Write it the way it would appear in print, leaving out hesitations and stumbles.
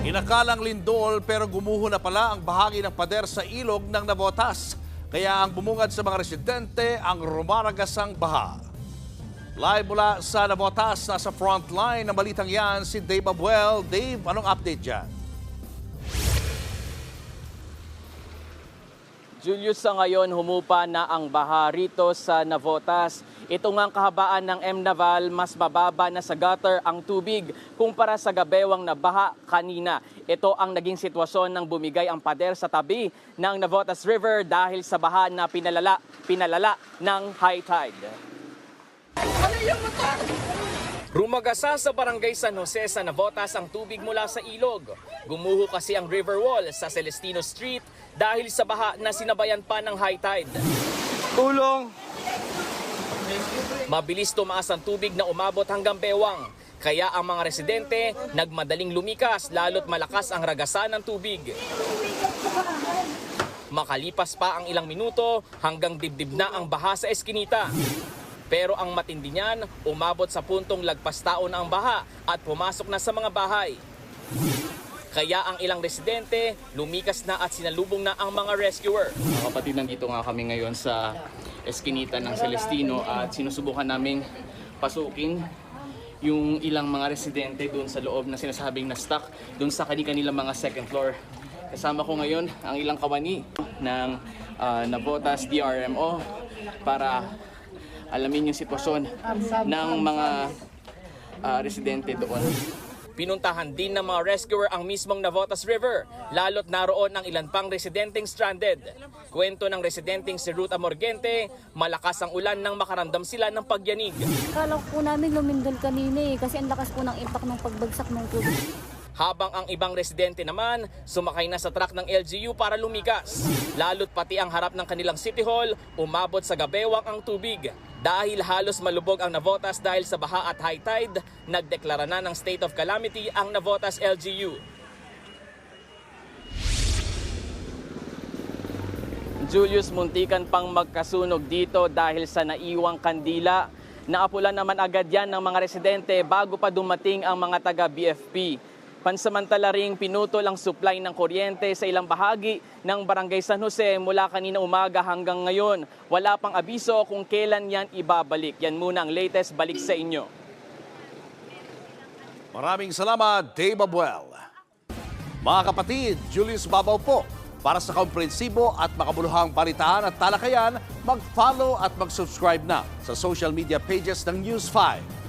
Inakalang lindol pero gumuho na pala ang bahagi ng pader sa ilog ng Navotas. Kaya ang bumungad sa mga residente ang rumaragasang baha. Live mula sa Navotas, nasa frontline ng balitang yan si Dave Abuel. Dave, anong update dyan? Julius, sa ngayon humupa na ang baha rito sa Navotas. Ito nga ang kahabaan ng M. Naval, mas mababa na sa gutter ang tubig kumpara sa gabewang na baha kanina. Ito ang naging sitwasyon ng bumigay ang pader sa tabi ng Navotas River dahil sa baha na pinalala ng high tide. Rumagasa sa barangay San Jose sa Navotas ang tubig mula sa ilog. Gumuho kasi ang river wall sa Celestino Street dahil sa baha na sinabayan pa ng high tide. Tulong! Mabilis tumaas ang tubig na umabot hanggang bewang. Kaya ang mga residente nagmadaling lumikas lalo't malakas ang ragasan ng tubig. Makalipas pa ang ilang minuto hanggang dibdib na ang baha sa eskinita. Pero ang matindi niyan, umabot sa puntong lagpas tao na ang baha at pumasok na sa mga bahay. Kaya ang ilang residente, lumikas na at sinalubong na ang mga rescuer. Mga kapatid, nandito nga kami ngayon sa eskinita ng Celestino at sinusubukan naming pasukin yung ilang mga residente doon sa loob na sinasabing na stuck doon sa kanilang mga second floor. Kasama ko ngayon ang ilang kawani ng Navotas DRMO para alamin yung sitwasyon ng mga residente doon. Pinuntahan din ng mga rescuer ang mismong Navotas River, lalo't naroon ang ilan pang residenteng stranded. Kwento ng residenteng si Ruth Amorgente, malakas ang ulan nang makaramdam sila ng pagyanig. Kala ko po namin lumindol kanina kasi ang lakas po ng impact ng pagbagsak ng tubig. Habang ang ibang residente naman, sumakay na sa truck ng LGU para lumikas. Lalo't pati ang harap ng kanilang City Hall, umabot sa gabewang ang tubig. Dahil halos malubog ang Navotas dahil sa baha at high tide, nagdeklara na ng state of calamity ang Navotas LGU. Julius, muntikan pang magkasunog dito dahil sa naiwang kandila. Naapulan naman agad yan ng mga residente bago pa dumating ang mga taga-BFP. Pansamantala ring pinutol ang supply ng kuryente sa ilang bahagi ng Barangay San Jose mula kanina umaga hanggang ngayon. Wala pang abiso kung kailan yan ibabalik. Yan muna ang latest, balik sa inyo. Maraming salamat, Dave Abuel. Mga kapatid, Julius Babaw po. Para sa komprehensibo at makabuluhang balitaan at talakayan, mag-follow at mag-subscribe na sa social media pages ng News 5.